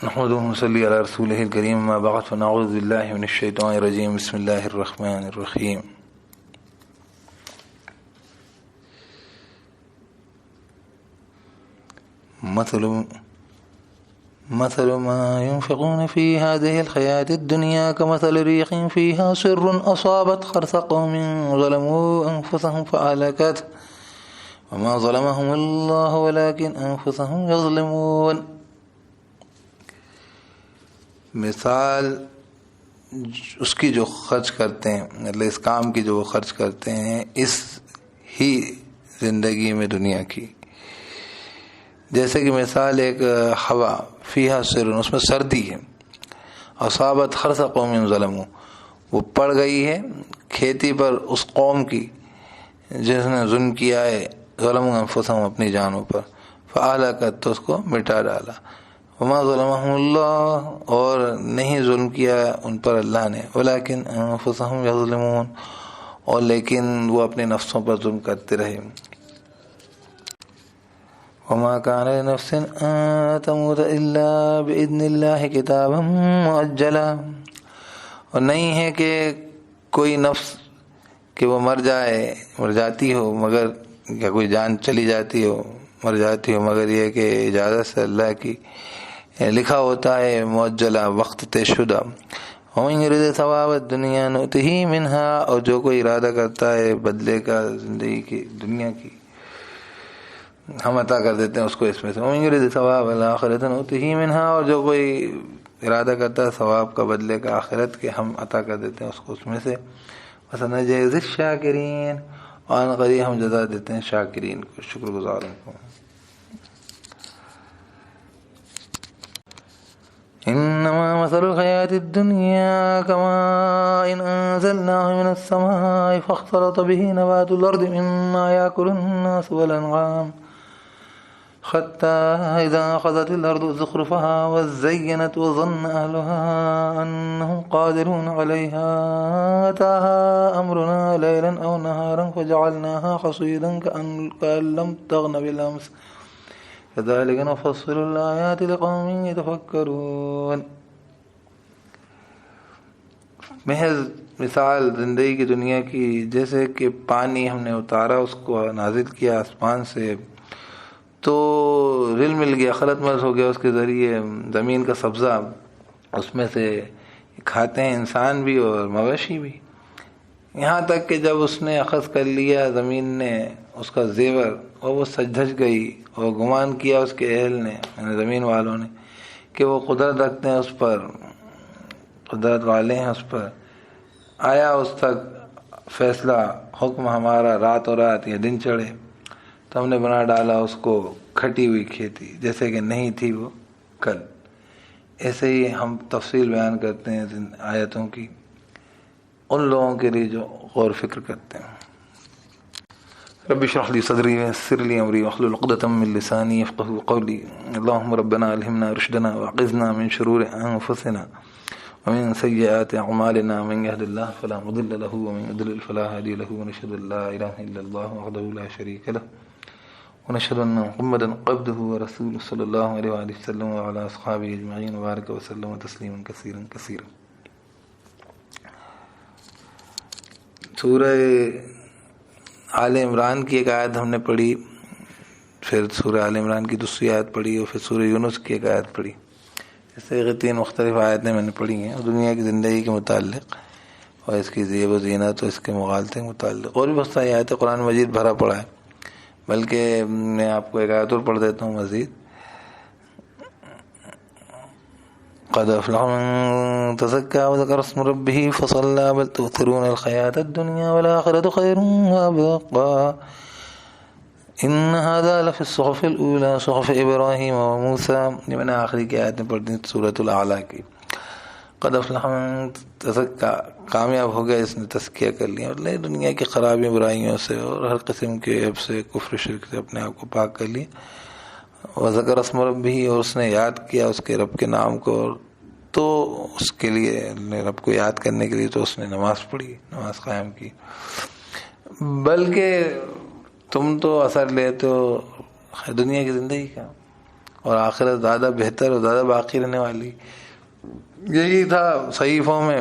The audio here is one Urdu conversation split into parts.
نحمده ونصلي على رسوله الكريم، ما بعد، فنعوذ بالله من الشيطان الرجيم. بسم الله الرحمن الرحيم. مثل ما ينفقون في هذه الحياة الدنيا كمثل ريح فيها سر أصابت حرث قوم ظلموا أنفسهم فأهلكته وما ظلمهم الله ولكن أنفسهم يظلمون. مثال اس کی جو خرچ کرتے ہیں، مطلب اس کام کی جو وہ خرچ کرتے ہیں اس ہی زندگی میں دنیا کی، جیسے کہ مثال ایک ہوا فیہا سر، اس میں سردی ہے، اصابت حرث قوم ظلموا، وہ پڑ گئی ہے کھیتی پر اس قوم کی جس نے ظلم کیا ہے، ظلموا انفسہم، اپنی جانوں پر، فاہلکت، تو اس کو مٹا ڈالا، وما ظلمهم اللہ، اور نہیں ظلم کیا ان پر اللہ نے، ولیکن انفسہم یظلمون، اور لیکن وہ اپنے نفسوں پر ظلم کرتے رہے. وما كان لنفس ان تموت الا باذن اللہ کتابا مؤجلا، اور نہیں ہے کہ کوئی نفس کہ وہ مر جاتی ہو، مگر یا کوئی جان چلی جاتی ہو، مر جاتی ہو، مگر یہ کہ اجازت سے اللہ کی لکھا ہوتا ہے، مؤجلا، وقت طے شدہ. ومن يرد ثواب الدنيا نؤته منها، اور جو کوئی ارادہ کرتا ہے بدلے کا زندگی کی، دنیا کی، ہم عطا کر دیتے ہیں اس کو اس میں سے. ومن يرد ثواب الآخرة نؤته منها، اور جو کوئی ارادہ کرتا ہے ثواب کا، بدلے کا آخرت کے، ہم عطا کر دیتے ہیں اس کو اس میں سے. وسنجزي الشاکرین، اور قریب ہم جزا دیتے ہیں شاکرین کو، شکر گزاروں کو. انما مثل الحیاة الدنیا كماء انزلناه من السماء فاختلط به نبات الارض مما يأكل الناس والانعام حتى اذا اخذت الارض زخرفها وزينت وظن اهلها انهم قادرون عليها اتاها امرنا ليلا او نهارا فجعلناها حصيدا كأن لم تغن بالامس كذلك نفصل الآيات لقوم يتفكرون. محض مثال زندگی کی دنیا کی، جیسے کہ پانی ہم نے اتارا، اس کو نازل کیا آسمان سے، تو رل مل گیا، خلط مز ہو گیا، اس کے ذریعے زمین کا سبزہ اس میں سے کھاتے ہیں انسان بھی اور مویشی بھی، یہاں تک کہ جب اس نے اخذ کر لیا زمین نے اس کا زیور، اور وہ سج دھج گئی، اور گمان کیا اس کے اہل نے، یعنی زمین والوں نے، کہ وہ قدرت رکھتے ہیں اس پر، قدرت والے ہیں اس پر. آیا اس تک فیصلہ، حکم ہمارا، رات اور رات یا دن چڑھے، تو ہم نے بنا ڈالا اس کو کھٹی ہوئی کھیتی، جیسے کہ نہیں تھی وہ کل. ایسے ہی ہم تفصیل بیان کرتے ہیں آیتوں کی ان لوگوں کے لیے جو غور فکر کرتے ہیں. رب اشرح لي صدري ويسر لي امري واحلل عقدة من لساني يفقهوا قولي. اللهم ربنا الهمنا رشدنا واعذنا من شرور انفسنا ومن سيئات اعمالنا، من يهد الله فلا مضل له ومن يضلل فلا هادي له، ونشهد ان لا اله الا الله وحده لا شريك له، ونشهد ان محمدا عبده ورسوله صلى الله عليه وآله وسلم وعلى اصحابه اجمعين وبارك وسلم تسليما كثيرا كثيرا. سورہ آل عمران کی ایک آیت ہم نے پڑھی، پھر سورہ آل عمران کی دوسری آیت پڑھی، اور پھر سورہ یونس کی ایک آیت پڑھی. اس طرح کی 3 مختلف آیتیں میں نے پڑھی ہیں دنیا کی زندگی کے متعلق اور اس کی زیب و زینت اور اس کے مغالطے کے متعلق. اور بھی بہت ساری آیتیں، قرآن مجید بھرا پڑا ہے، بلکہ میں آپ کو ایک آیت اور پڑھ دیتا ہوں مزید. قد افلح من تزكى وذكر اسم ربه فصلى بل تؤثرون الحياة الدنيا والآخرة خير وأبقى إن هذا لفي الصحف الأولى صحف إبراهيم وموسى. یہ میں نے آخری کی آیت میں پڑھ دی سورۃ الاعلیٰ کی. قد افلح من تزكى، کامیاب ہو گیا جس نے تزکیہ کر لیا، مطلب دنیا کی خرابیوں، برائیوں سے اور ہر قسم کے عیب سے، کفر شرک سے اپنے آپ کو پاک کر لیا. وذکر اسم ربہ، اور اس نے یاد کیا اس کے رب کے نام کو، تو اس کے لیے رب کو یاد کرنے کے لیے تو اس نے نماز پڑھی، نماز قائم کی. بلکہ تم تو اثر لیتے ہو دنیا کی زندگی کا، اور آخرت زیادہ بہتر اور زیادہ باقی رہنے والی. یہی تھا صحیفوں میں،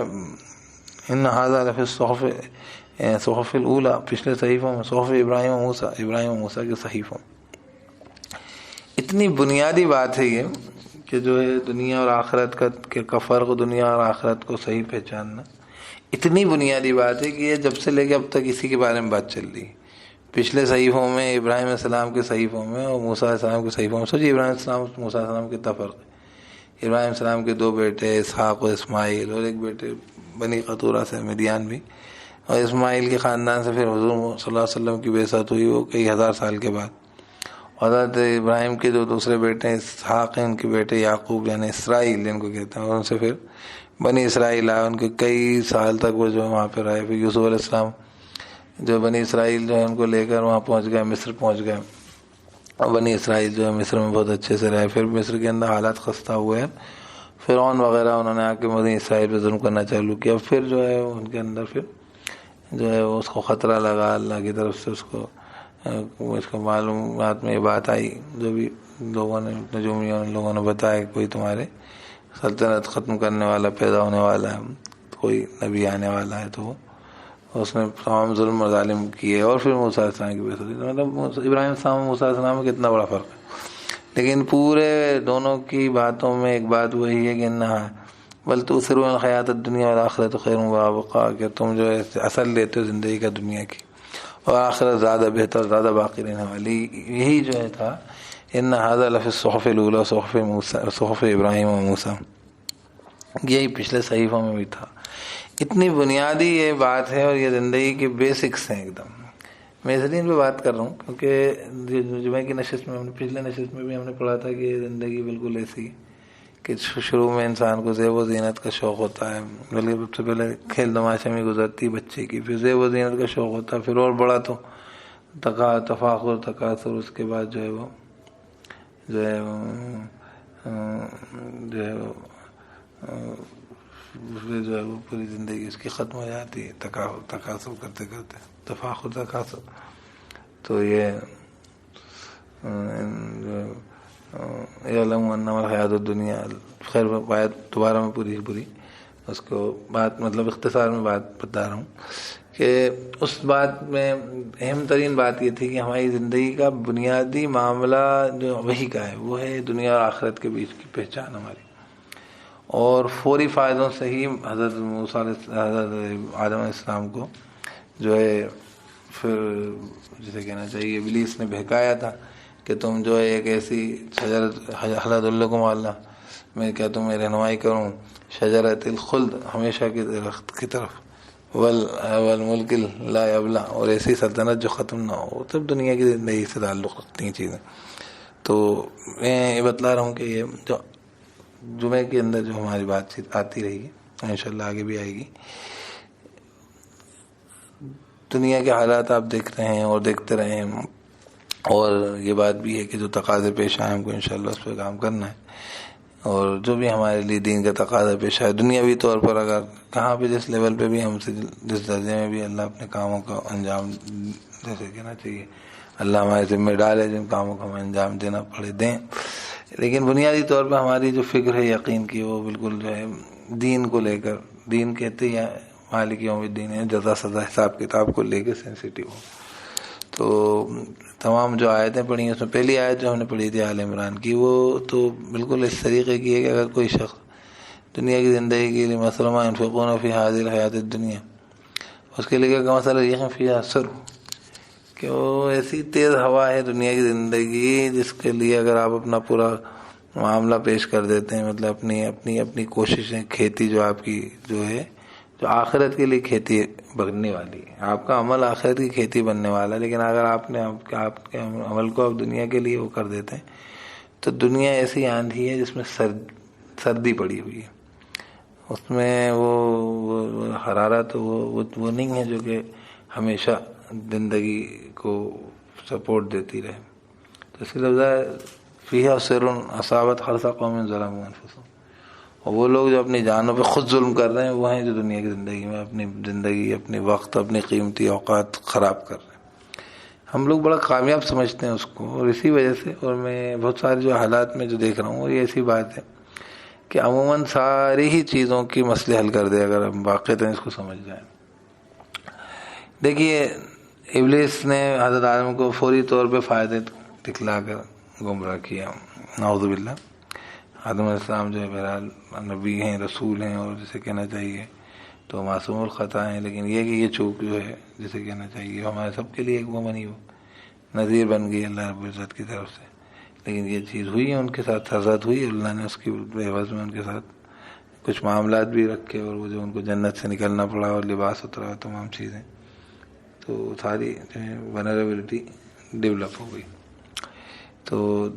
ان ھذا لفی صحف الاولیٰ، پچھلے صحیفوں میں صحف ابراہیم و موسیٰ کے صحیفوں. اتنی بنیادی بات ہے یہ کہ جو ہے دنیا اور آخرت کا فرق، دنیا اور آخرت کو صحیح پہچاننا اتنی بنیادی بات ہے کہ یہ جب سے لے کے اب تک اسی کے بارے میں بات چل رہی. پچھلے صحیفوں میں، ابراہیم علیہ السلام کے صحیفوں میں اور موسیٰ علیہ السلام کے صحیفوں میں، سوچیے ابراہیم علیہ السلام موسیٰ علیہ السلام کتنا فرق ہے. ابراہیم علیہ السلام کے 2 بیٹے اسحاق و اسماعیل، اور ایک بیٹے بنی قطورہ سے مدیان بھی، اور اسماعیل کے خاندان سے پھر حضور صلی اللہ علیہ وسلم کی بعثت ہوئی وہ کئی ہزار سال کے بعد. حضرت ابراہیم کے جو دوسرے بیٹے ہیں اسحاق ہیں، ان کے بیٹے یعقوب یعنی اسرائیل جن کو کہتے ہیں، اور ان سے پھر بنی اسرائیل آئے، ان کے کئی سال تک وہ جو وہاں پہ رہے. پھر یوسف علیہ السلام جو بنی اسرائیل جو ہے ان کو لے کر وہاں پہنچ گئے، مصر پہنچ گئے، اور بنی اسرائیل جو ہے مصر میں بہت اچھے سے رہے. پھر مصر کے اندر حالات خستہ ہوئے، فرعون وغیرہ انہوں نے آ کے بنی اسرائیل پہ ظلم کرنا چالو کیا. پھر جو ہے ان کے اندر پھر جو ہے اس کو خطرہ لگا اللہ کی طرف سے، اس کو معلومات میں یہ بات آئی جو بھی لوگوں نے، نجومیوں لوگوں نے بتایا کہ کوئی تمہارے سلطنت ختم کرنے والا پیدا ہونے والا ہے، کوئی نبی آنے والا ہے. تو اس نے تمام ظلم اور ظالم کیے. اور پھر موسیٰ علیہ السلام کی بعثت ہوئی. مطلب ابراہیم السلام اور موسیٰ علیہ السلام میں کتنا بڑا فرق ہے. لیکن پورے دونوں کی باتوں میں ایک بات وہی ہے کہ انہا بل تؤثرون الحیات الدنیا والآخرۃ خیر وابقیٰ، کہ تم جو ہے اصل لیتے ہو زندگی کا دنیا کی، اور آخرت زیادہ بہتر، زیادہ باقی رہنے والی. یہی جو ہے تھا ان ھذا لفی الصحف الاولیٰ صحف ابراہیم و موسیٰ، یہی پچھلے صحیفوں میں بھی تھا. اتنی بنیادی یہ بات ہے، اور یہ زندگی کے بیسکس ہیں ایک دم. میں اس لیے ان پہ بات کر رہا ہوں کیونکہ جمعہ کی نشست میں پچھلے نشست میں بھی ہم نے پڑھا تھا کہ زندگی بالکل ایسی کہ شروع میں انسان کو زیب و زینت کا شوق ہوتا ہے، بلکہ سب سے پہلے کھیل تماشے میں گزرتی بچے کی، پھر زیب و زینت کا شوق ہوتا ہے، پھر اور بڑا تو تفاخر تکاثر، اس کے بعد جو ہے وہ پوری زندگی اس کی ختم ہو جاتی ہے تکاثر کرتے کرتے، تفاخر تکاثر. تو یہ یعلم انما الحیات الدنیا، خیر بات دوبارہ میں پوری اس کو بات مطلب اختصار میں بات بتا رہا ہوں کہ اس بات میں اہم ترین بات یہ تھی کہ ہماری زندگی کا بنیادی معاملہ جو وہی کا ہے، وہ ہے دنیا اور آخرت کے بیچ کی پہچان ہماری. اور فوری فائدوں سے ہی حضرت آدم علیہ السلام کو جو ہے پھر جسے کہنا چاہیے ابلیس نے بہکایا تھا کہ تم جو ہے ایک ایسی شجرت حلت لکم اللہ، میں کیا تمہیں رہنمائی کروں شجرۃ الخلد، ہمیشہ کے درخت کی طرف، والملک لا یبلا، اور ایسی سلطنت جو ختم نہ ہو. تب دنیا کی زندگی سے تعلق رکھتی ہیں چیزیں. تو میں یہ بتلا رہا ہوں کہ یہ جو جمعے کے اندر جو ہماری بات چیت آتی رہی ہے، انشاءاللہ آگے بھی آئے گی. دنیا کے حالات آپ دیکھ رہے ہیں اور دیکھتے رہے ہیں، اور یہ بات بھی ہے کہ جو تقاضے پیش آئے ہم کو انشاءاللہ اس پہ کام کرنا ہے. اور جو بھی ہمارے لیے دین کا تقاضا پیش آئے دنیاوی طور پر، اگر کہاں پہ جس لیول پہ بھی ہم سے جس درجے میں بھی اللہ اپنے کاموں کا انجام جیسے کہنا چاہیے اللہ ہمارے ذمہ ڈالے، جن کاموں کا ہمیں انجام دینا پڑے دیں. لیکن بنیادی طور پہ ہماری جو فکر ہے یقین کی، وہ بالکل جو ہے دین کو لے کر، دین کہتے ہیں مالک یوم الدین ہے، جزا سزا حساب کتاب کو لے کے سینسیٹیو ہو. تو تمام جو آیتیں پڑھی ہیں اس میں پہلی آیت جو ہم نے پڑھی تھی آل عمران کی، وہ تو بالکل اس طریقے کی ہے کہ اگر کوئی شخص دنیا کی زندگی کے لیے مثلا ينفقون فی هذه الحیات الدنیا، اس کے لیے کا مسئلہ یہ ہے فیہا سر، کہ وہ ایسی تیز ہوا ہے دنیا کی زندگی جس کے لیے اگر آپ اپنا پورا معاملہ پیش کر دیتے ہیں، مطلب اپنی کوششیں، کھیتی جو آپ کی جو ہے جو آخرت کے لیے کھیتی بننے والی ہے، آپ کا عمل آخرت کی کھیتی بننے والا ہے، لیکن اگر آپ کے عمل کو آپ دنیا کے لیے وہ کر دیتے ہیں تو دنیا ایسی آندھی ہے جس میں سردی پڑی ہوئی ہے، اس میں وہ حرارت وہ نہیں ہے جو کہ ہمیشہ زندگی کو سپورٹ دیتی رہے. تو اس کے لفظ ہے فیہا سر اصابت حرث قوم ظلموا انفسهم، اور وہ لوگ جو اپنی جانوں پہ خود ظلم کر رہے ہیں وہ ہیں جو دنیا کی زندگی میں اپنی زندگی، اپنی وقت، اپنی قیمتی اوقات خراب کر رہے ہیں. ہم لوگ بڑا کامیاب سمجھتے ہیں اس کو، اور اسی وجہ سے، اور میں بہت سارے جو حالات میں جو دیکھ رہا ہوں، اور یہ ایسی بات ہے کہ عموماً ساری ہی چیزوں کی مسئلے حل کر دے اگر ہم واقعتاً اس کو سمجھ جائیں۔ دیکھیے ابلیس نے حضرت آدم کو فوری طور پہ فائدے دکھلا کر گمراہ کیا، نعوذ باللہ۔ آدم علیہ السلام جو ہے بہرحال نبی ہیں، رسول ہیں، اور جسے کہنا چاہیے تو معصوم الخطا ہیں، لیکن یہ کہ یہ چوک جو ہے جسے کہنا چاہیے ہمارے سب کے لیے ایک وہ بنی، وہ نذیر بن گئی اللہ رب العزت کی طرف سے، لیکن یہ چیز ہوئی ہے ان کے ساتھ، سرزد ہوئی، اللہ نے اس کی عوض میں ان کے ساتھ کچھ معاملات بھی رکھے، اور وہ جو ان کو جنت سے نکلنا پڑا اور لباس اترا اور تمام چیزیں، تو ساری جو ہے ونربلٹی ڈیولپ ہو گئی۔ تو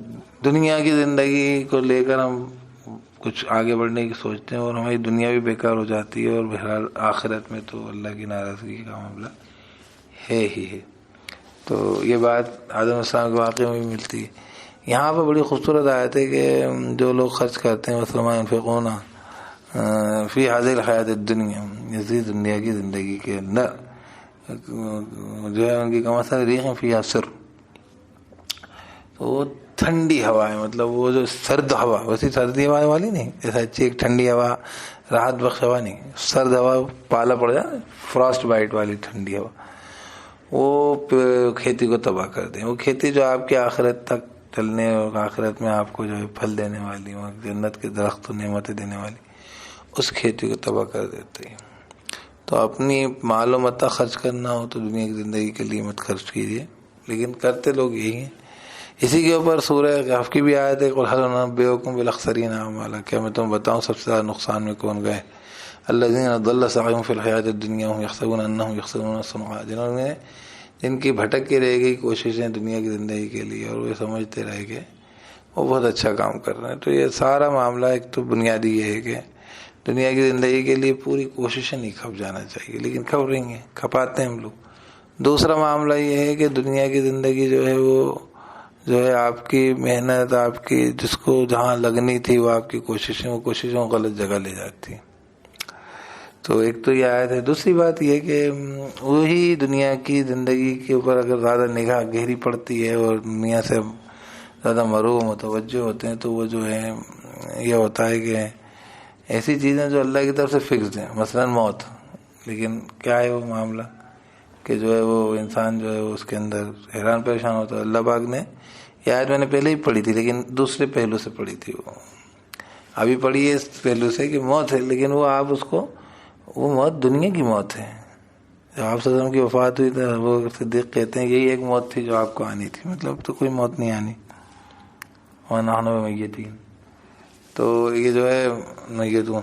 دنیا کی زندگی کو لے کر ہم کچھ آگے بڑھنے کی سوچتے ہیں، اور ہماری دنیا بھی بیکار ہو جاتی ہے، اور بہرحال آخرت میں تو اللہ کی ناراضگی کا معاملہ ہے ہی ہے۔ تو یہ بات آدم علیہ السلام کے واقعے میں بھی ملتی ہے۔ یہاں پہ بڑی خوبصورت آیت ہے کہ جو لوگ خرچ کرتے ہیں مسلمان ينفقون فی هذه الحیات الدنیا، اسی دنیا کی زندگی کے اندر جو ہے ان کی کمثل ریح فیہا سر، تو وہ ٹھنڈی ہوا ہے، مطلب وہ جو سرد ہوا، ویسی سردی ہوا والی نہیں، ایسا اچھی ایک ٹھنڈی ہوا راحت بخش ہوا نہیں، سرد ہوا پالا پڑ جائے، فراسٹ بائٹ والی ٹھنڈی ہوا، وہ کھیتی کو تباہ کر دیں۔ وہ کھیتی جو آپ کی آخرت تک چلنے اور آخرت میں آپ کو جو ہے پھل دینے والی، وہ جنت کے درخت و نعمتیں دینے والی، اس کھیتی کو تباہ کر دیتے ہیں۔ تو اپنی مال و متاع خرچ کرنا ہو تو دنیا کی زندگی کے لیے مت خرچ کیجیے، لیکن کرتے لوگ یہی ہیں۔ اسی کے اوپر سورہ کہف کی بھی آیت ہے، قل هل انبئکم بالاخسرین اعمالا، کیا میں تمہیں بتاؤں سب سے زیادہ نقصان میں کون گئے؟ الذین ضل سعیہم فی الحیاۃ الدنیا وہم یحسبون انہم یحسنون صنعا، جن کی بھٹک کے رہ گئی کوششیں دنیا کی زندگی کے لیے، اور وہ سمجھتے رہے کہ وہ بہت اچھا کام کر رہے ہیں۔ تو یہ سارا معاملہ ایک تو بنیادی یہ ہے کہ دنیا کی زندگی کے لیے پوری کوششیں نہیں کھپ جانا چاہیے، لیکن کھپ رہی ہیں، کھپاتے ہیں ہم لوگ۔ دوسرا معاملہ یہ ہے کہ دنیا کی زندگی جو ہے وہ جو ہے آپ کی محنت، آپ کی جس کو جہاں لگنی تھی وہ آپ کی کوششیں، وہ کوششوں کو غلط جگہ لے جاتی ہیں۔ تو ایک تو یہ آیت ہے۔ دوسری بات یہ کہ وہی دنیا کی زندگی کے اوپر اگر زیادہ نگاہ گہری پڑتی ہے اور دنیا سے زیادہ مرو متوجہ ہوتے ہیں تو وہ جو ہے یہ ہوتا ہے کہ ایسی چیزیں جو اللہ کی طرف سے فکسڈ ہیں، مثلا موت، لیکن کیا ہے وہ معاملہ کہ جو ہے وہ انسان جو ہے اس کے اندر حیران پریشان ہوتا ہے۔ اللہ پاک نے یہ آیت میں نے پہلے ہی پڑھی تھی، لیکن دوسرے پہلو سے پڑھی تھی، وہ ابھی پڑھی ہے اس پہلو سے کہ موت ہے، لیکن وہ آپ اس کو، وہ موت دنیا کی موت ہے۔ جب آپ صلی اللہ علیہ وسلم کی وفات ہوئی تو وہ صدیق کہتے ہیں یہی ایک موت تھی جو آپ کو آنی تھی، مطلب تو کوئی موت نہیں آنی، وَنَحْنُ مَيِّتُونَ، تو یہ جو ہے میتون۔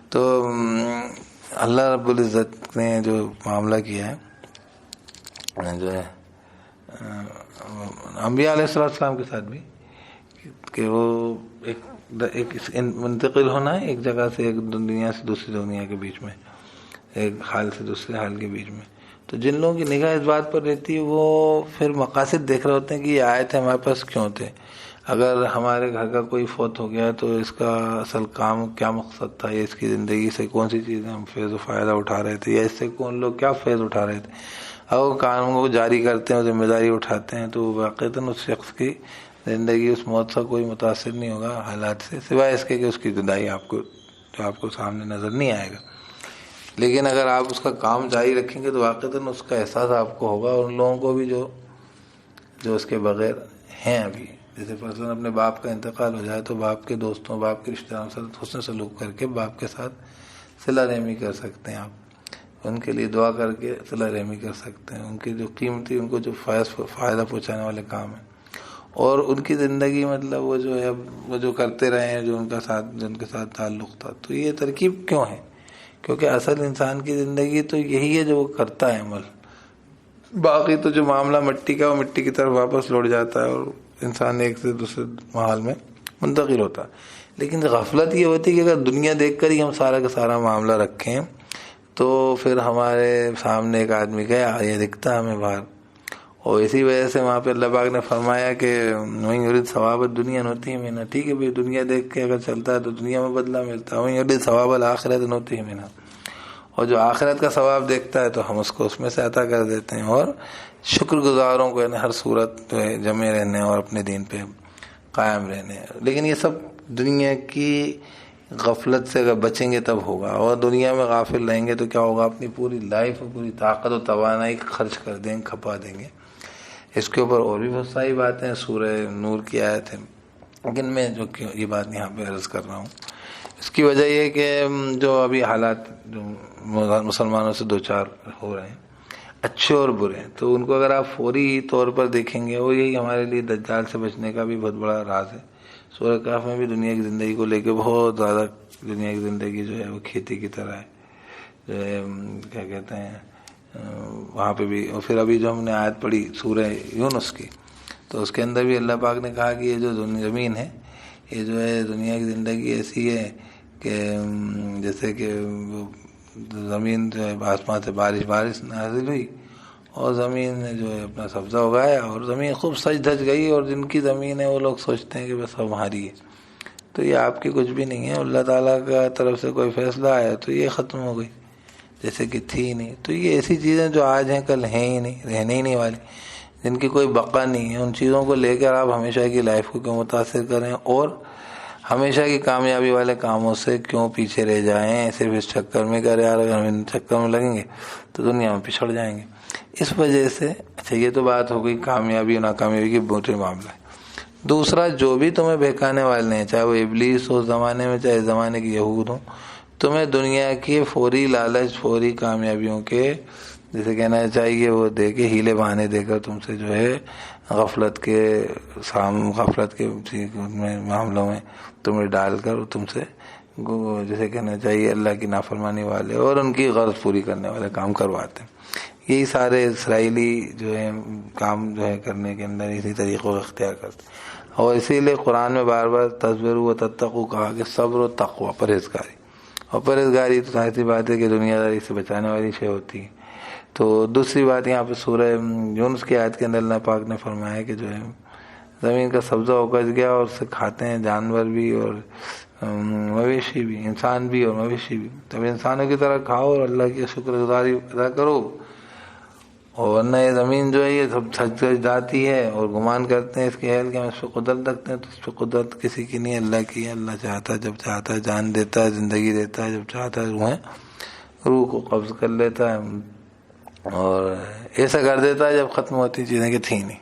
تو اللہ رب العزت نے جو معاملہ کیا ہے جو ہے انبیاء علیہ السلام کے ساتھ بھی، کہ وہ ایک منتقل ہونا ہے ایک جگہ سے، ایک دنیا سے دوسری دنیا کے بیچ میں، ایک حال سے دوسرے حال کے بیچ میں۔ تو جن لوگوں کی نگاہ اس بات پر رہتی ہے وہ پھر مقاصد دیکھ رہے ہوتے ہیں کہ یہ آیت ہمارے پاس کیوں تھے، اگر ہمارے گھر کا کوئی فوت ہو گیا تو اس کا اصل کام کیا مقصد تھا، یا اس کی زندگی سے کون سی چیزیں ہم فیض و فائدہ اٹھا رہے تھے، یا اس سے کون لوگ کیا فیض اٹھا رہے تھے۔ اگر وہ کام کو جاری کرتے ہیں، ذمہ داری اٹھاتے ہیں، تو واقعتاً اس شخص کی زندگی اس موت سے کوئی متاثر نہیں ہوگا حالات سے، سوائے اس کے کہ اس کی جدائی آپ کو جو آپ کو سامنے نظر نہیں آئے گا۔ لیکن اگر آپ اس کا کام جاری رکھیں گے تو واقعتاً اس کا احساس آپ کو ہوگا، اور ان لوگوں کو بھی جو اس کے بغیر ہیں ابھی، جیسے مثلاً اپنے باپ کا انتقال ہو جائے تو باپ کے دوستوں، باپ کے رشتہ داروں سے حسن سلوک کر کے باپ کے ساتھ صلہ رحمی کر سکتے ہیں، آپ ان کے لیے دعا کر کے صلہ رحمی کر سکتے ہیں، ان کی جو قیمتی، ان کو جو فائدہ پہنچانے والے کام ہیں، اور ان کی زندگی مطلب وہ جو ہے وہ جو کرتے رہے ہیں جو ان کے ساتھ تعلق تھا۔ تو یہ ترکیب کیوں ہے؟ کیونکہ اصل انسان کی زندگی تو یہی ہے جو وہ کرتا ہے عمل، باقی تو جو معاملہ مٹی کا، وہ مٹی کی طرف واپس لوٹ جاتا ہے اور انسان ایک سے دوسرے محال میں منتقل ہوتا ہے۔ لیکن غفلت یہ ہوتی ہے کہ اگر دنیا دیکھ کر ہی ہم سارا کا سارا معاملہ رکھیں تو پھر ہمارے سامنے ایک آدمی گیا، یہ دکھتا ہمیں باہر، اور اسی وجہ سے وہاں پہ اللہ پاک نے فرمایا کہ وہیں یرید ثواب الدنیا نوتیہ منہا، ٹھیک ہے بھائی، دنیا دیکھ کے اگر چلتا ہے تو دنیا میں بدلہ ملتا ہے، وہیں یرید ثواب الآخرۃ نوتیہ منہا، اور جو آخرت کا ثواب دیکھتا ہے تو ہم اس کو اس میں سے عطا کر دیتے ہیں. اور شکر گزاروں کو یعنی ہر صورت جو ہے جمے رہنے اور اپنے دین پہ قائم رہنے. لیکن یہ سب دنیا کی غفلت سے اگر بچیں گے تب ہوگا. اور دنیا میں غافل رہیں گے تو کیا ہوگا؟ اپنی پوری لائف اور پوری طاقت و توانائی خرچ کر دیں گے, کھپا دیں گے. اس کے اوپر اور بھی بہت ساری باتیں ہیں, سورہ نور کی آیت ہے, لیکن میں جو یہ بات یہاں پہ عرض کر رہا ہوں اس کی وجہ یہ کہ جو ابھی حالات جو مسلمانوں سے دو چار ہو رہے ہیں اچھے اور برے ہیں, تو ان کو اگر آپ فوری طور پر دیکھیں گے, اور یہی ہمارے لیے دجال سے بچنے کا بھی بہت بڑا راز ہے. سورہ کہف میں بھی دنیا کی زندگی کو لے کے بہت زیادہ دنیا کی زندگی جو ہے وہ کھیتی کی طرح ہے, جو ہے کیا کہتے ہیں وہاں پہ بھی. اور پھر ابھی جو ہم نے آیت پڑھی سورہ یونس کی, تو اس کے اندر بھی اللہ پاک نے کہا کہ یہ جو زمین ہے یہ جو ہے دنیا کی زندگی ایسی ہے کہ جیسے کہ زمین جو ہے آسمان سے بارش نازل ہوئی اور زمین نے جو ہے اپنا سبزہ اگایا اور زمین خوب سج دھج گئی, اور جن کی زمین ہے وہ لوگ سوچتے ہیں کہ بس ہماری ہے. تو یہ آپ کی کچھ بھی نہیں ہے, اللہ تعالیٰ کا طرف سے کوئی فیصلہ آیا تو یہ ختم ہو گئی جیسے کہ تھی نہیں. تو یہ ایسی چیزیں جو آج ہیں کل ہیں ہی نہیں, رہنے ہی نہیں والی, جن کی کوئی بقا نہیں ہے. ان چیزوں کو لے کر آپ ہمیشہ کی لائف کو کیوں متاثر کریں اور ہمیشہ کی کامیابی والے کاموں سے کیوں پیچھے رہ جائیں صرف اس چکر میں کہ یار اگر ہم ان چکر میں لگیں گے تو دنیا میں پچھڑ جائیں گے. اس وجہ سے اچھا یہ تو بات ہو گئی کامیابی اور ناکامیابی کی بہتری معاملہ ہے. دوسرا, جو بھی تمہیں بہکانے والے ہیں, چاہے وہ ابلیس ہو زمانے میں, چاہے زمانے کی یہود ہوں, تمہیں دنیا کی فوری لالچ, فوری کامیابیوں کے جیسے کہنا چاہیے وہ دے کے ہیلے بہانے دے کر تم سے جو ہے غفلت کے معاملوں میں تمہیں ڈال کر تم سے جیسے کہنا چاہیے اللہ کی نافرمانی والے اور ان کی غرض پوری کرنے والے کام کرواتے ہیں. یہی سارے اسرائیلی جو ہے کام جو ہے کرنے کے اندر اسی طریقوں کو اختیار کرتے ہیں. اور اسی لیے قرآن میں بار بار تصبروا و تتقوا کہا کہ صبر و تقوی, پرہیزگاری. اور پرہیزگاری تو ظاہر سی بات ہے کہ دنیا داری سے بچانے والی شے ہوتی ہے. تو دوسری بات یہاں پہ سورہ یونس کی آیت کے اندر اللہ پاک نے فرمایا کہ جو ہے زمین کا سبزہ اگج گیا اور اسے کھاتے ہیں جانور بھی اور مویشی بھی, انسان بھی اور مویشی بھی. تب انسانوں کی طرح کھاؤ اور اللہ کی شکر گزاری ادا کرو, اور ورنہ یہ زمین جو ہے یہ سب سج جاتی ہے اور گمان کرتے ہیں اس کے حل کہ ہم اس پہ قدرت رکھتے ہیں, تو اس پہ قدرت کسی کی نہیں, اللہ کی ہے. اللہ چاہتا ہے جب چاہتا ہے جان دیتا ہے, زندگی دیتا ہے, جب چاہتا ہے روح کو قبض کر لیتا ہے اور ایسا کر دیتا ہے جب ختم ہوتی چیزیں کہ تھیں نہیں.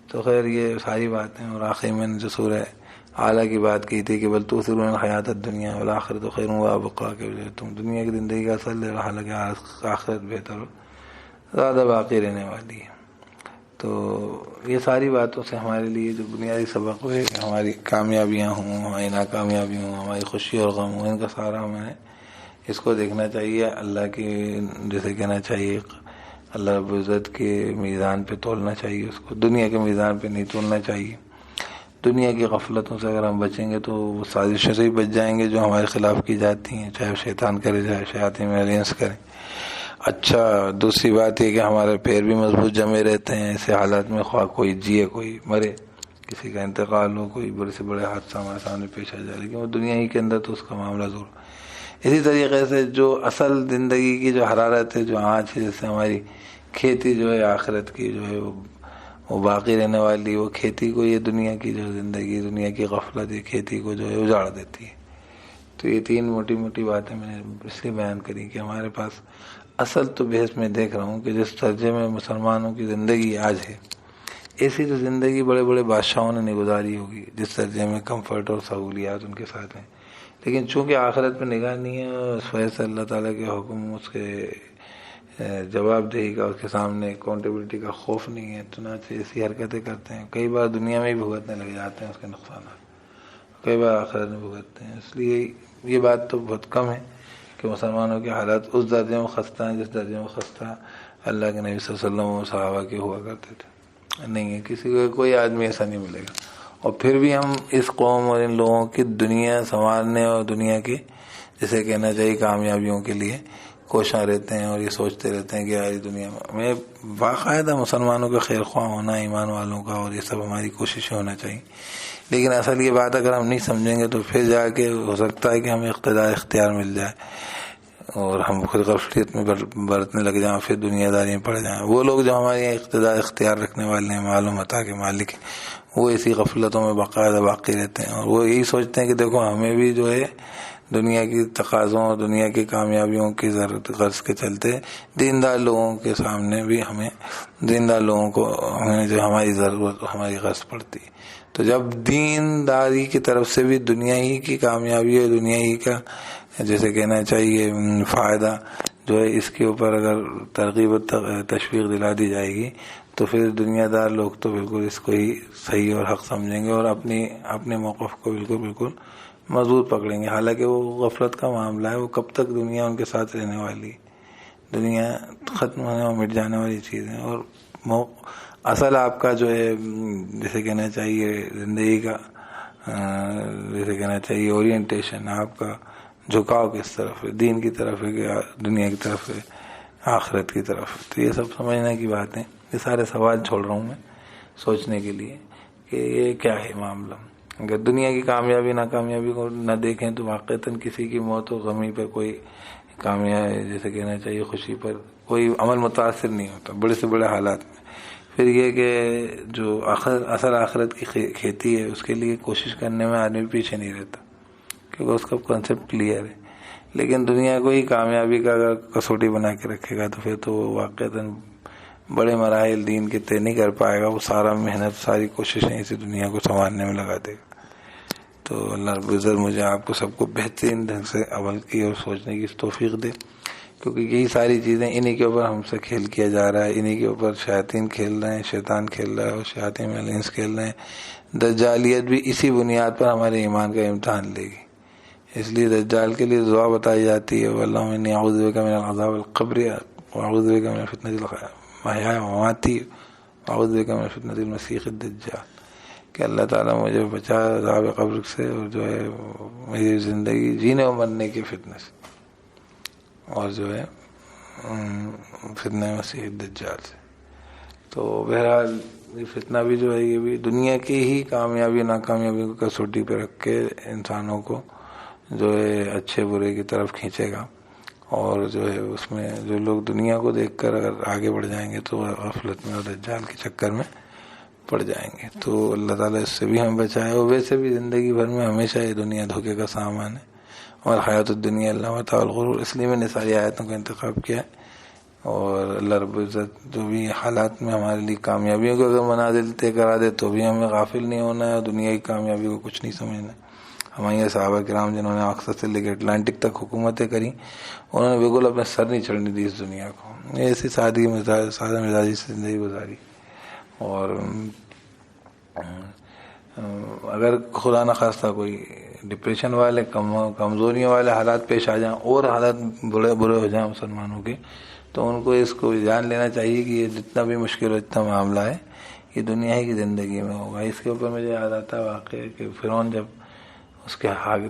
تو خیر یہ ساری باتیں. اور آخر میں نے جو سورہ اعلیٰ کی بات کی تھی کہ بل تؤثرون الحیات الدنیا والآخرۃ خیر وابقیٰ, کہ تم دنیا کی زندگی کا اصل ہے, حالانکہ آخرت بہتر ہو زیادہ باقی رہنے والی ہے. تو یہ ساری باتوں سے ہمارے لیے جو بنیادی سبق ہے کہ ہماری کامیابیاں ہوں, ہماری ناکامیابی ہوں, ہماری خوشی اور غم ہوں, ان کا سارا ہمیں اس کو دیکھنا چاہیے. اللہ کی جیسے کہنا چاہیے اللہ رب العزت کے میزان پہ تولنا چاہیے اس کو, دنیا کے میزان پہ نہیں تولنا چاہیے. دنیا کی غفلتوں سے اگر ہم بچیں گے تو وہ سازشوں سے ہی بچ جائیں گے جو ہمارے خلاف کی جاتی ہیں, چاہے شیطان کرے چاہے شیاطین میں الینس کریں. اچھا دوسری بات یہ کہ ہمارے پیر بھی مضبوط جمے رہتے ہیں ایسے حالات میں, خواہ کوئی جیے کوئی مرے, کسی کا انتقال ہو, کوئی بڑے سے بڑے حادثہ ہمارے سامنے پیش آ جائے, لیکن وہ دنیا ہی کے اندر تو اس کا معاملہ ضرور. اسی طریقے سے جو اصل زندگی کی جو حرارت ہے, جو آنچ ہے, جیسے ہماری کھیتی جو ہے آخرت کی جو ہے وہ باقی رہنے والی, وہ کھیتی کو یہ دنیا کی جو زندگی, دنیا کی غفلت یہ کھیتی کو جو ہے اجاڑ دیتی ہے. تو یہ تین موٹی موٹی باتیں میں نے اس لیے بیان کری کہ ہمارے پاس اصل تو بحث میں دیکھ رہا ہوں کہ جس درجے میں مسلمانوں کی زندگی آج ہے ایسی تو زندگی بڑے بڑے بادشاہوں نے نہیں گزاری ہوگی جس درجے میں کمفرٹ اور سہولیات ان کے ساتھ ہیں. لیکن چونکہ آخرت پہ نگاہ نہیں ہے, اس وجہ سے اللہ تعالیٰ کے حکم, اس کے جواب دہی کا, اس کے سامنے اکاؤنٹیبلٹی کا خوف نہیں ہے, چنانچہ ایسی حرکتیں کرتے ہیں. کئی بار دنیا میں ہی بھگتنے لگ جاتے ہیں اس کے نقصانات, کئی بار آخرت میں بھگتتے ہیں. اس لیے یہ بات تو بہت کم ہے کہ مسلمانوں کے حالات اس درجے میں خستہ ہیں جس درجے میں خستہ اللہ کے نبی صلی اللہ علیہ وسلم و صحابہ کے ہوا کرتے تھے. نہیں ہے, کسی کو کوئی آدمی ایسا نہیں ملے گا. اور پھر بھی ہم اس قوم اور ان لوگوں کی دنیا سنوارنے اور دنیا کی جسے کہنا چاہیے کامیابیوں کے لیے کوشاں رہتے ہیں, اور یہ سوچتے رہتے ہیں کہ آج دنیا میں باقاعدہ مسلمانوں کا خیر خواہ ہونا, ایمان والوں کا, اور یہ سب ہماری کوششیں ہونا چاہیے. لیکن اصل یہ بات اگر ہم نہیں سمجھیں گے تو پھر جا کے ہو سکتا ہے کہ ہمیں اقتدار اختیار مل جائے, اور ہم خود غفلت میں برتنے لگ جائیں، پھر دنیا داری میں پڑ جائیں. وہ لوگ جو ہمارے اقتدار اختیار رکھنے والے ہیں، معلوم عطا کے مالک ہیں، وہ اسی غفلتوں میں باقاعدہ باقی رہتے ہیں، اور وہ یہی سوچتے ہیں کہ دیکھو ہمیں بھی جو ہے دنیا کی تقاضوں اور دنیا کی کامیابیوں کی ضرورت غرض کے چلتے دیندار لوگوں کے سامنے بھی ہمیں، دیندار لوگوں کو ہمیں جو ہماری ضرورت ہماری غرض پڑتی. تو جب دینداری کی طرف سے بھی دنیا ہی کی کامیابی اور دنیا ہی کا جیسے کہنا چاہیے فائدہ جو ہے، اس کے اوپر اگر ترغیب و تشویق دلا دی جائے گی تو پھر دنیا دار لوگ تو بالکل اس کو ہی صحیح اور حق سمجھیں گے اور اپنے موقف کو بالکل مضبوط پکڑیں گے. حالانکہ وہ غفلت کا معاملہ ہے، وہ کب تک دنیا ان کے ساتھ رہنے والی، دنیا ختم ہونے اور مٹ جانے والی چیز ہے. اور اصل آپ کا جو ہے جیسے کہنا چاہیے زندگی کا جیسے کہنا چاہیے اورینٹیشن، آپ کا جھکاؤ کس طرف ہے، دین کی طرف ہے کہ دنیا کی طرف ہے، آخرت کی طرف ہے. تو یہ سب سمجھنے کی باتیں، یہ سارے سوال چھوڑ رہا ہوں میں سوچنے کے لیے کہ یہ کیا ہے معاملہ. اگر دنیا کی کامیابی ناکامیابی کو نہ دیکھیں تو واقعتاً کسی کی موت و غمی پہ کوئی کامیابی جیسے کہنا چاہیے خوشی پر کوئی عمل متاثر نہیں ہوتا بڑے سے بڑے حالات میں. پھر یہ کہ جو اصل آخرت کی کھیتی ہے اس کے لیے کوشش کرنے میں آدمی پیچھے نہیں رہتا کیونکہ اس کا کانسیپٹ کلیئر ہے. لیکن دنیا کو ہی کامیابی کا اگر کسوٹی بنا کے رکھے گا تو پھر تو وہ واقعتاً بڑے مراحل دین کے طے نہیں کر پائے گا. وہ سارا محنت ساری کوششیں اسی دنیا کو سنوارنے میں لگا دے گا. تو اللہ رب العزت مجھے آپ کو سب کو بہترین ڈھنگ سے عمل کی اور سوچنے کی توفیق دے، کیونکہ یہی ساری چیزیں انہی کے اوپر ہم سے کھیل کیا جا رہا ہے، انہی کے اوپر شیاطین کھیل رہے ہیں، شیطان کھیل رہا ہے اور شیاطین میں الانس کھیل رہے ہیں. دجالیت بھی اسی بنیاد پر ہمارے ایمان کا امتحان لے گی. اس لیے دجال کے لیے دعا بتائی جاتی ہے واللہم انی اعوذ بک من عذاب القبر واعوذ بک من فتنۃ المحیا ومماتی واعوذ بک من فتنۃ المسیح الدجال، کہ اللہ تعالیٰ مجھے بچا عذاب قبر سے اور جو ہے میری زندگی جینے اور مرنے کے فتنے سے اور جو ہے فتنہ مسیح الدجال سے. تو بہرحال یہ فتنہ بھی جو ہے یہ بھی دنیا کی ہی کامیابی ناکامیابی کو کسوٹی پہ رکھ کے انسانوں کو جو ہے اچھے برے کی طرف کھینچے گا. اور جو ہے اس میں جو لوگ دنیا کو دیکھ کر اگر آگے بڑھ جائیں گے تو غفلت میں اور دجال کے چکر میں پڑ جائیں گے. تو اللہ تعالیٰ اس سے بھی ہم بچائے. اور ویسے بھی زندگی بھر میں ہمیشہ یہ دنیا دھوکے کا سامان ہے اور حیات الدنیا اللہ متاع الغرور، اس لیے میں نے ساری آیتوں کا انتخاب کیا ہے. اور اللہ رب العزت جو بھی حالات میں ہمارے لیے کامیابیوں کو اگر منازل طے کرا دے تو بھی ہمیں غافل نہیں ہونا ہے اور دنیا کی کامیابی کو کچھ نہیں سمجھنا ہے. ہمارے صحابہ کرام جنہوں نے مقصد سے لے کے اٹلانٹک تک حکومتیں کریں، انہوں نے بالکل اپنے سر نہیں چڑھنے دی اس دنیا کو، ایسی سادہ مزاجی سے زندگی گزاری. اور اگر خدا نخواستہ کوئی ڈپریشن والے کمزوریوں والے حالات پیش آ جائیں اور حالات برے ہو جائیں مسلمانوں کے، تو ان کو اس کو جان لینا چاہیے کہ یہ جتنا بھی مشکل ہو اتنا معاملہ ہے یہ دنیا ہی کی زندگی میں ہوگا. اس کے اوپر مجھے یاد آتا ہے واقعہ کہ فرعون جب اس کے ہاتھ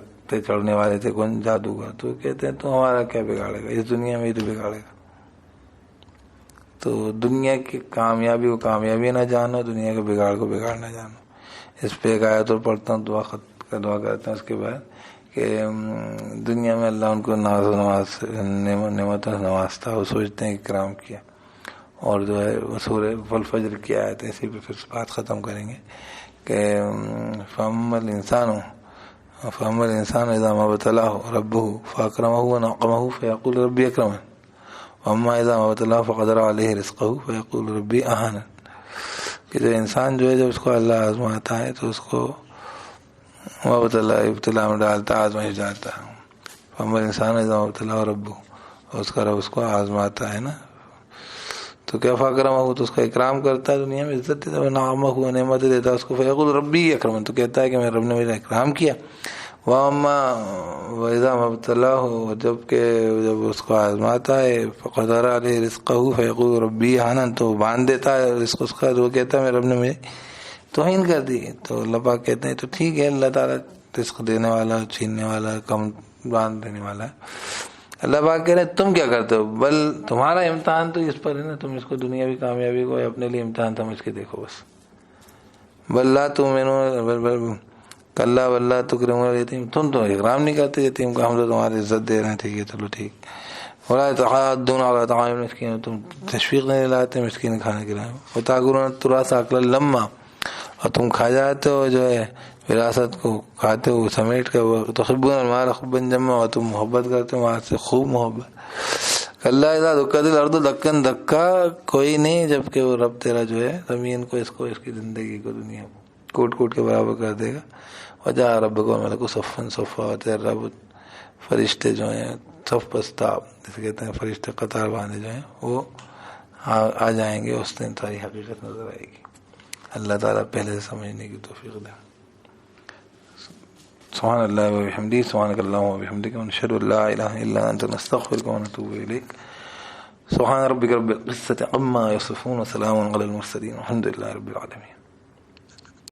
چڑھنے والے تھے کون جادوگر، تو کہتے ہیں تو ہمارا کیا بگاڑے گا، اس دنیا میں ہی تو بگاڑے گا. تو دنیا کی کامیابی کو کامیابی نہ جانو، دنیا کے بگاڑ کو بگاڑ نہ جانو. اس پہ ایک آیت اور پڑھتا ہوں، دعا کرتا ہوں اس کے بعد کہ دنیا میں اللہ ان کو نعمتوں سے نوازتا، وہ سوچتے ہیں اکرام کیا. اور جو ہے سورہ والفجر کی آیت ہے، اسی پہ پھر بات ختم کریں گے کہ فَأَمَّا الْإِنسَانُ إِذَا مَا ابْتَلَاهُ رَبُّهُ فَأَكْرَمَهُ وَنَعَّمَهُ فَيَقُولُ رَبِّي أَكْرَمَنِ وَأَمَّا إِذَا مَا ابْتَلَاهُ فَقَدَرَ عَلَيْهِ رِزْقَهُ فَيَقُولُ رَبِّي أَهَانَنِ. کہ جو انسان جو ہے جب اس کو اللہ آزماتا ہے تو اس کو ابتلا میں ڈالتا، آزمائش ڈالتا ہے. فَأَمَّا الْإِنسَانُ إِذَا مَا ابْتَلَاهُ رَبُّهُ، اور اس کا رب اس کو آزماتا ہے نا، تو کیا فَأَكْرَمَهُ، تو اس کا اکرام کرتا ہے، دنیا میں عزت دیتا ہے، وَنَعَّمَهُ نعمت دیتا ہے اس کو، فَيَقُولُ رَبِّي أَكْرَمَنِ، تو کہتا ہے کہ میرے رب نے میرا اکرام کیا. وَإِذَا مَا ابْتَلَاهُ، جب اس کو آزماتا ہے، فَقَدَرَ عَلَيْهِ رِزْقَهُ فَيَقُولُ رَبِّي أَهَانَنِ، تو باندھ دیتا ہے رزق اس کا، تو وہ کہتا ہے میرے رب نے مجھے توہین کر دی. تو اللہ پاک کہتے ہیں تو ٹھیک ہے، اللہ تعالیٰ رزق دینے والا، چھیننے والا، کم باندھ دینے والا ہے. اللہ پاک کہہ رہے ہیں تم کیا کرتے ہو، بل تمہارا امتحان تو اس پر ہے نا، تم اس کو دنیاوی کامیابی کو اپنے لیے امتحان سمجھ کے دیکھو بس. بل لا تؤمنون، کلا واللہ تکرمون الیتیم، تم تو اکرام نہیں کرتے یتیم کا، ہم تو تمہاری عزت دے رہے ہیں. ٹھیک ہے چلو ٹھیک. ولا تحاضون علی طعام المسکین، تم تشویق نہیں لاتے مسکین کھانے کے لیے. وتأکلون التراث اکلا لما، اور تم کھا جاتے ہو جو ہے وراثت کو، کھاتے ہو سمیٹ کر. تحبون المال حبا جما، اور تم محبت کرتے ہو مال سے خوب محبت. کلا اذا دکت الارض دکن دکا، کوئی نہیں جب کہ وہ رب تیرا جو ہے زمین کو، اس کو، اس کی زندگی کو، دنیا کو کوٹ کوٹ کے برابر کر دے گا. وجاء ربک والملک صفا صفا، تیرا رب فرشتے جو ہیں صف پستاب جسے کہتے ہیں، فرشتے قطار باندھے جو ہیں وہ آ جائیں گے. اس دن ساری حقیقت نظر آئے گی. اللہ تعالیٰ پہلے سے سمجھنے کی توفیق دے. سبحان اللہ و بحمدہ، سبحانک اللہم و بحمدک، ونشہد ان لا الہ الا انت، نستغفرک ونتوب الیک. سبحان ربک رب العزة عما یصفون، وسلام علی المرسلین، والحمد للہ رب العالمین.